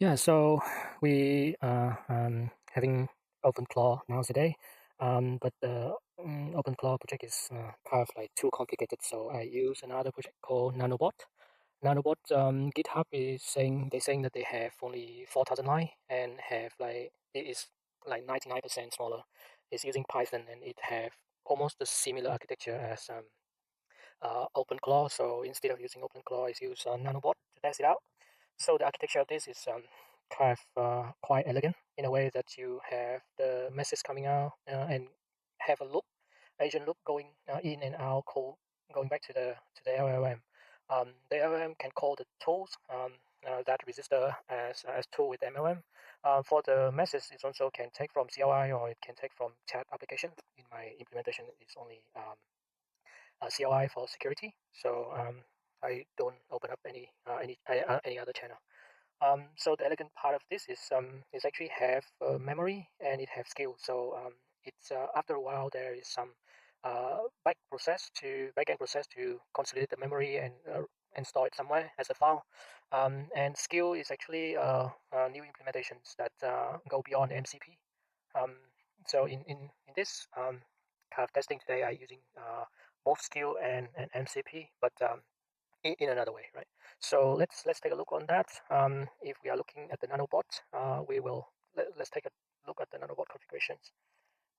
Yeah, so we are having OpenClaw now today, but the OpenClaw project is kind of like too complicated, so I use another project called Nanobot. Nanobot GitHub is saying that they have only 4,000 line and have like it is like 99% smaller. It's using Python and it have almost a similar architecture as OpenClaw. So instead of using OpenClaw, I use Nanobot to test it out. So the architecture of this is kind of quite elegant in a way that you have the message coming out and have a loop, agent loop going in and out, call going back to the LLM. The LLM can call the tools that register as tool with MLM. For the message, it also can take from CLI or it can take from chat application. In my implementation, it's only CLI for security, so I don't open up any other channel. So the elegant part of this is actually have memory and it have skill. So it's after a while there is some backend process to consolidate the memory and store it somewhere as a file. And skill is actually new implementations that go beyond MCP. Um, so in this kind of testing today, I'm using both skill and MCP, but in another way, right? So let's take a look on that. If we are looking at the nanobot, let's take a look at the nanobot configurations.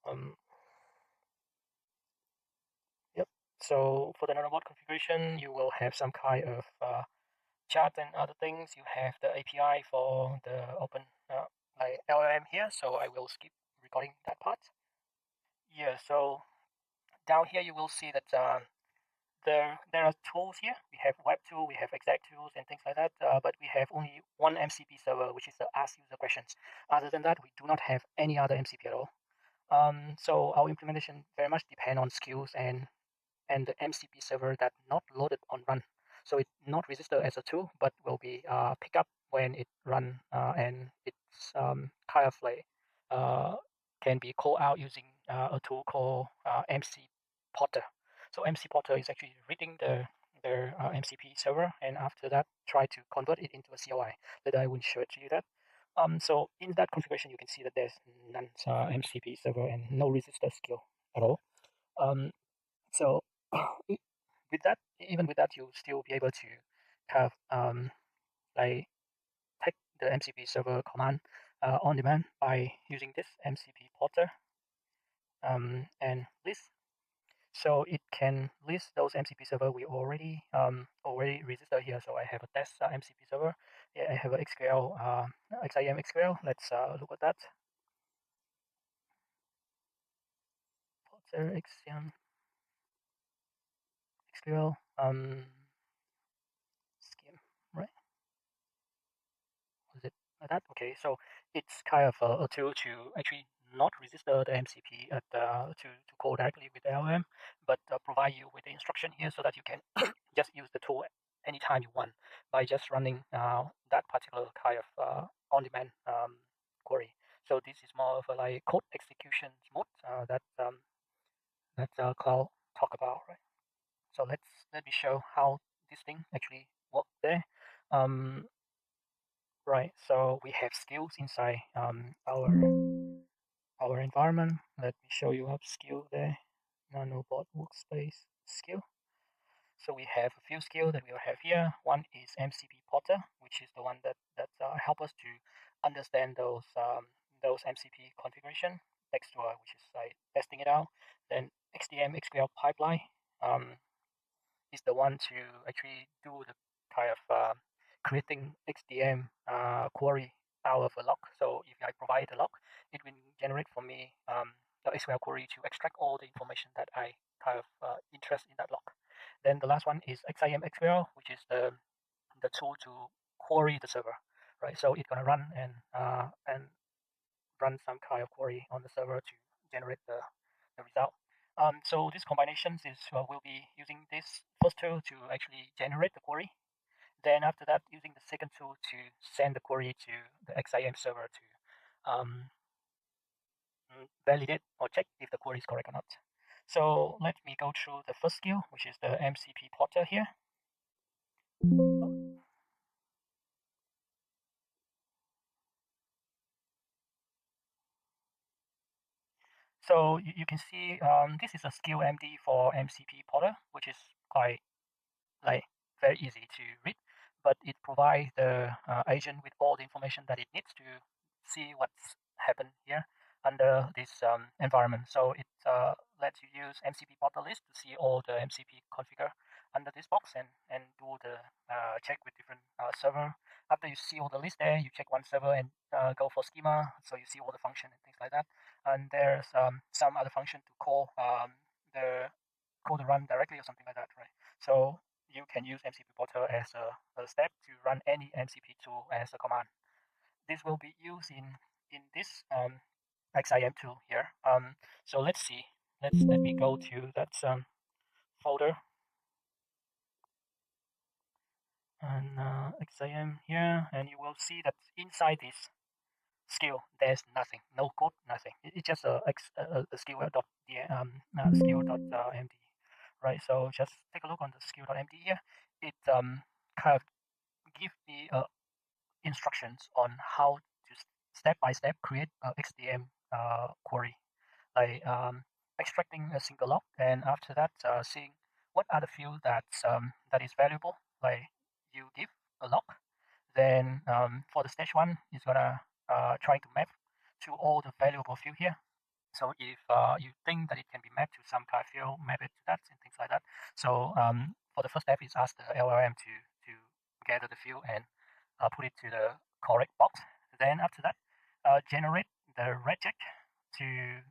Um, yep. So for the nanobot configuration, you will have some kind of chat and other things. You have the API for the open like LLM here. So I will skip recording that part. Yeah. So down here you will see that there are tools here. We have web tool, we have exact tools and things like that, but we have only one MCP server, which is the ask user questions. Other than that, we do not have any other MCP at all. So our implementation very much depend on skills and the MCP server that not loaded on run. So it not registered as a tool, but will be pick up when it run, and it's kind of like uh, can be called out using a tool called MC Potter. So MC Potter is actually reading their MCP server, and after that, try to convert it into a CLI. That I will show it to you that. So in that configuration, you can see that there's none MCP server and no register skill at all. Um, so with that, even with that, you'll still be able to have like take the MCP server command on demand by using this MCP porter and list. So it can list those MCP server we already registered here. So I have a test MCP server. Yeah, I have a XQL XIM XQL. Let's look at that. Porter XIM XQL scheme, right? Was it like that? Okay, so it's kind of a tool to actually not register the MCP to call directly with the LLM, but provide you with the instruction here so that you can just use the tool anytime you want by just running that particular kind of on-demand query. So this is more of a like code execution mode that Cloud talk about, right? So let me show how this thing actually work there. Um, Right, so we have skills inside our environment. Let me show you up skill there. Nanobot workspace skill. So we have a few skills that we will have here. One is MCP Potter, which is the one that help us to understand those MCP configuration next to which is like testing it out. Then XDM XQL pipeline. Um, is the one to actually do the kind of creating XDM query out of a log. So if I provide a log, it will generate for me the SQL query to extract all the information that I kind of interest in that log. Then the last one is XIM XQL, which is the tool to query the server, right? So it's gonna run and run some kind of query on the server to generate the result. So these combinations is we'll be using this first tool to actually generate the query. Then after that, using the second tool to send the query to the XIM server to validate or check if the query is correct or not. So let me go through the first skill, which is the MCP porter here. So you can see this is a skill MD for MCP Porter, which is quite like very easy to read, but it provides the agent with all the information that it needs to see what's happened here under this environment. So it lets you use MCP portal list to see all the MCP configure under this box and do the check with different server. After you see all the list there, you check one server and go for schema, so you see all the function and things like that. And there's some other function to call the code to run directly or something like that, right? So you can use MCP portal as a step to run any MCP tool as a command. This will be used in this XIM tool here. So let's see. Let me go to that folder and XIM here, and you will see that inside this skill there's nothing, no code, nothing. It's just a skill dot skill dot md, right? So just take a look on the skill dot md here. It kind of give me instructions on how to step by step create a XDM query, like extracting a single log, and after that, seeing what are the fields that is valuable. Like you give a log, then for the stage one, it's gonna try to map to all the valuable field here. So if you think that it can be mapped to some kind of field, map it to that and things like that. So for the first step is ask the LLM to gather the field and put it to the correct box. Then after that, generate the regex to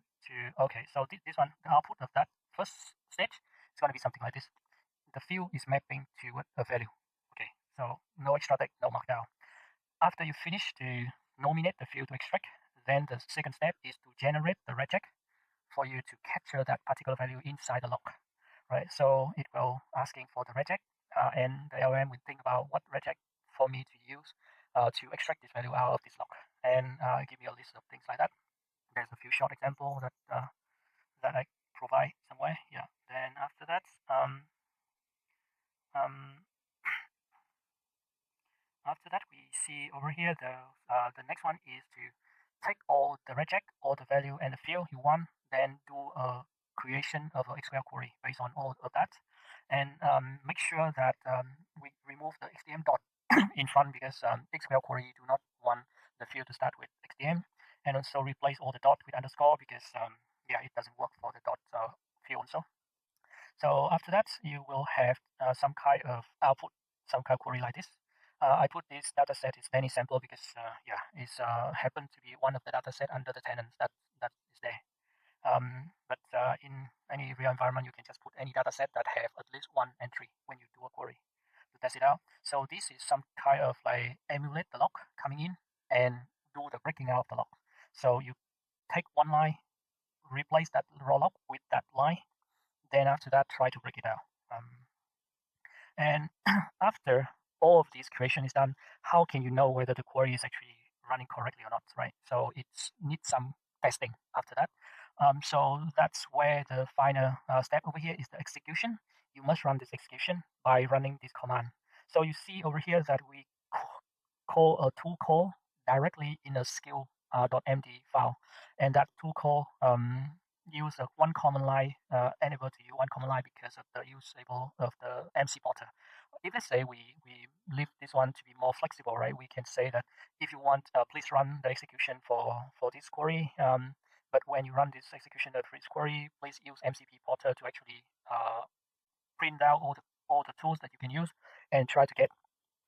okay. So this one, the output of that first stage is going to be something like this. The field is mapping to a value. Okay, so no extra text, no markdown. After you finish to nominate the field to extract, then the second step is to generate the regex for you to capture that particular value inside the log, right? So it will asking for the regex, and the LLM will think about what regex for me to use to extract this value out of this log, and give me a list of things like that. There's a few short examples that I provide somewhere. Yeah. Then after that, um, after that, we see over here the next one is to take all the regex, all the value and the field you want, then do a creation of an SQL query based on all of that, and make sure that we remove the XDM dot in front because SQL query do not want the field to start with XDM, and also replace all the dot with underscore because yeah, it doesn't work for the dot field also. So after that, you will have some kind of output, some kind of query like this. I put this data set is many sample because yeah, it's happened to be one of the data set under the tenants that is there. But in any real environment, you can just put any data set that have at least one entry when you do a query to test it out. So this is some kind of like emulate the log coming in and do the breaking out of the log. So you take one line, replace that raw log with that line, then after that, try to break it out. And after all of this creation is done, how can you know whether the query is actually running correctly or not, right? So it needs some testing after that. So that's where the final step over here is the execution. You must run this execution by running this command. So you see over here that we call a tool call directly in a skill .md file, and that tool call use a one command line, enable to use one command line because of the use able of the MC porter. If let's say we leave this one to be more flexible, right? We can say that if you want, please run the execution for this query. But when you run this execution for this query, please use MCP porter to actually print out all the tools that you can use and try to get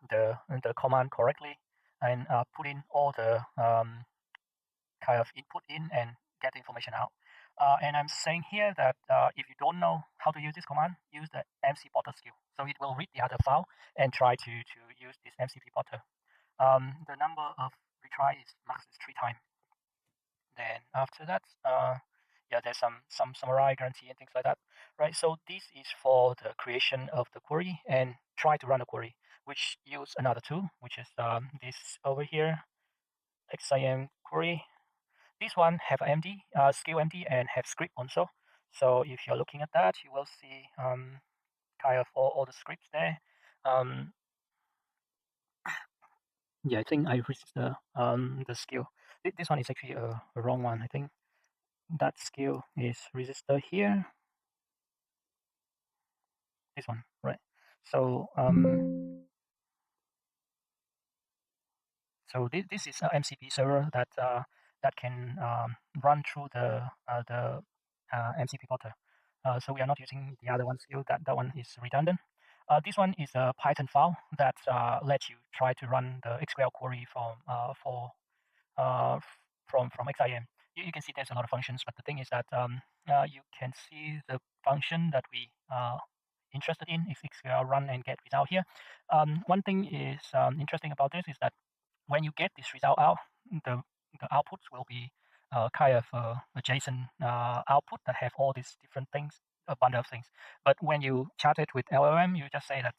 the command correctly and put in all the kind of input in and get the information out. And I'm saying here that if you don't know how to use this command, use the MC porter skill. So it will read the other file and try to use this MCP porter. The number of retry is max is 3 times. Then after that, yeah, there's some summary guarantee and things like that, right? So this is for the creation of the query and try to run a query, which use another tool, which is this over here, XIM query. This one have MD, skill MD, and have script also. So if you're looking at that, you will see kind of all the scripts there. Yeah, I think I reached the skill. This one is actually a wrong one, I think. that skill is registered here, this one, right? So this is a MCP server that can run through the MCP portal. So we are not using the other one skill. That one is redundant. This one is a Python file that lets you try to run the XQL query uh, from XIM. You can see there's a lot of functions, but the thing is that you can see the function that we interested in is XQL run and get result here. One thing is interesting about this is that when you get this result out, the the outputs will be kind of a JSON output that have all these different things, a bundle of things. But when you chat it with LLM, you just say that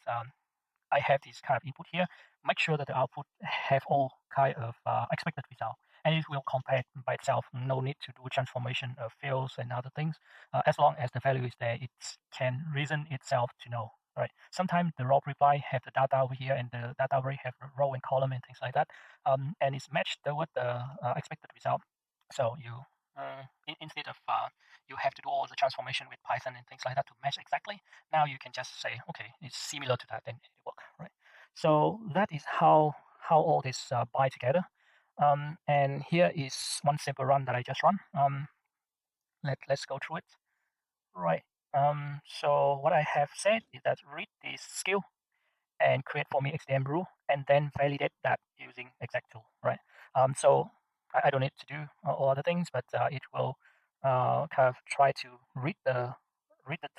I have this kind of input here. Make sure that the output have all kind of expected result, and it will compare it by itself. No need to do transformation of fields and other things. As long as the value is there, it can reason itself to know. Right. Sometimes the raw reply have the data over here, and the data over here have a row and column and things like that, and it's matched with the expected result. So you instead of you have to do all the transformation with Python and things like that to match exactly. Now you can just say, okay, it's similar to that, and it work, right? So that is how all this bind together. And here is one simple run that I just run. Let's go through it, right? So what I have said is that read this skill and create for me XDM rule and then validate that using exact tool, right? So I don't need to do all other things, but it will kind of try to read the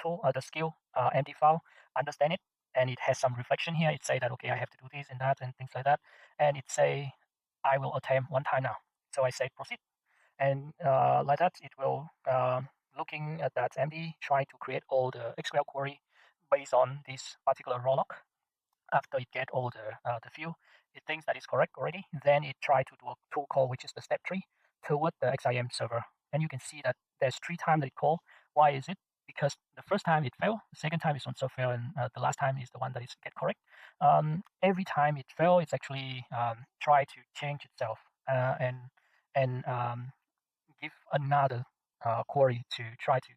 tool, the skill empty file, understand it, and it has some reflection here. It say that okay, I have to do this and that and things like that, and it say I will attempt one time now. So I say proceed, and like that, it will looking at that empty, try to create all the SQL query based on this particular raw log. After it get all the field, it thinks that is correct already. Then it try to do a tool call, which is the step 3, toward the XIM server. And you can see that there's 3 times that it call. Why is it? Because the first time it failed, the second time is also fail, and the last time is the one that is get correct. Every time it fail, it's actually try to change itself and give another query to try to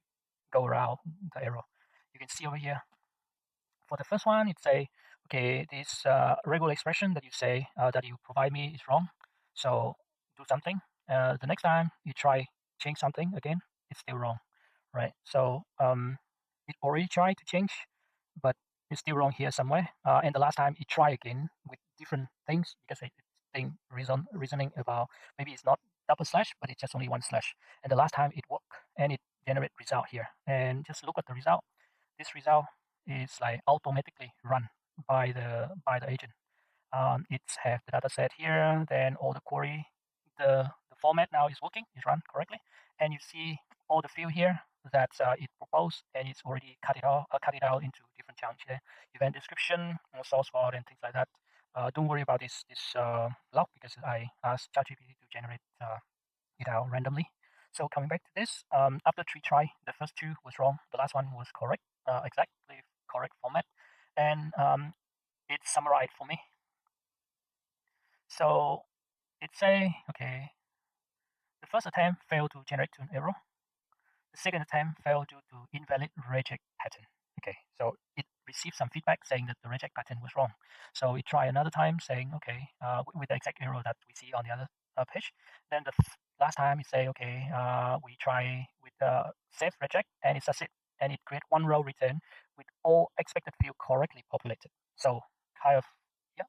go around the error. You can see over here for the first one, it's say, okay, this regular expression that you say that you provide me is wrong. So do something. The next time you try change something again, it's still wrong, right? So it already tried to change, but it's still wrong here somewhere. And the last time it try again with different things because it's think reasoning about maybe it's not double slash, but it's just only one slash. And the last time it worked and it generate result here. And just look at the result. This result is like automatically run by the agent. It's have the data set here, then all the query, the format now is working, is run correctly, and you see all the field here that it proposed, and it's already cut it out into different chunks here. Event description, source code, and things like that. Don't worry about this log because I asked ChatGPT to generate it out randomly. So coming back to this, after 3 try, the first 2 was wrong, the last one was correct, exactly correct format, and it's summarized for me. So it say, okay, the first attempt failed to generate an error. The second attempt failed due to invalid reject pattern. Okay, so it received some feedback saying that the reject pattern was wrong. So we try another time saying, okay, with the exact error that we see on the other page. Then the last time it say, okay, we try with the save reject and it succeed. And it create one row return with all expected field correctly populated. So kind of, yeah,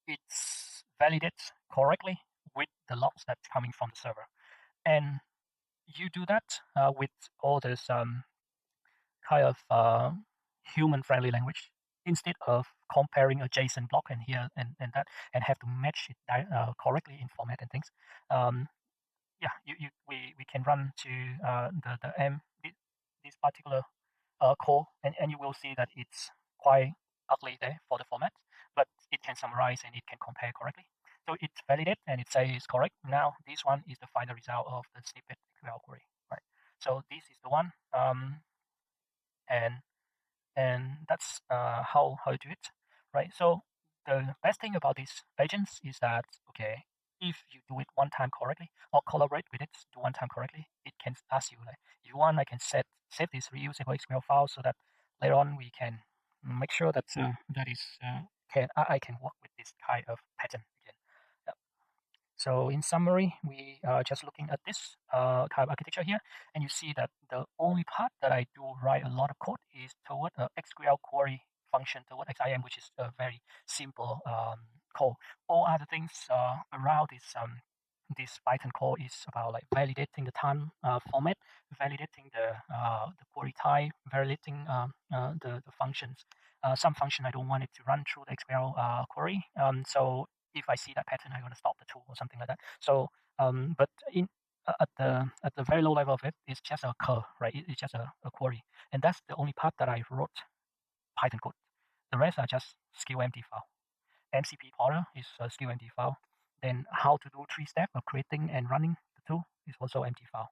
it's validates correctly with the logs that's coming from the server. And you do that with all this kind of human-friendly language instead of comparing a JSON block and here and that and have to match it correctly in format and things. Um, yeah, we can run to this particular call and you will see that it's quite ugly there for the format, but it can summarize and it can compare correctly. So it's validate and it says it's correct. Now this one is the final result of the snippet SQL query, right? So this is the one, and that's how you do it, right? So the best thing about these agents is that okay, if you do it one time correctly or collaborate with it, do one time correctly, it can ask you like, if you want, I can save this reusable XML file so that later on we can make sure that that is I can work with this kind of pattern again. Yeah. So in summary, we are just looking at this kind of architecture here, and you see that the only part that I do write a lot of code is toward a SQL query function toward XIM, which is a very simple code. All other things around this Python code is about like validating the time format, validating the query type, validating the functions. Some function I don't want it to run through the SQL query. So if I see that pattern, I'm going to stop the tool or something like that. So, but in at the very low level of it, it's just a curve, right? It's just a query, and that's the only part that I wrote Python code. The rest are just skill empty file. MCP pointer is a skill empty file. Then how to do 3 steps of creating and running the tool is also empty file.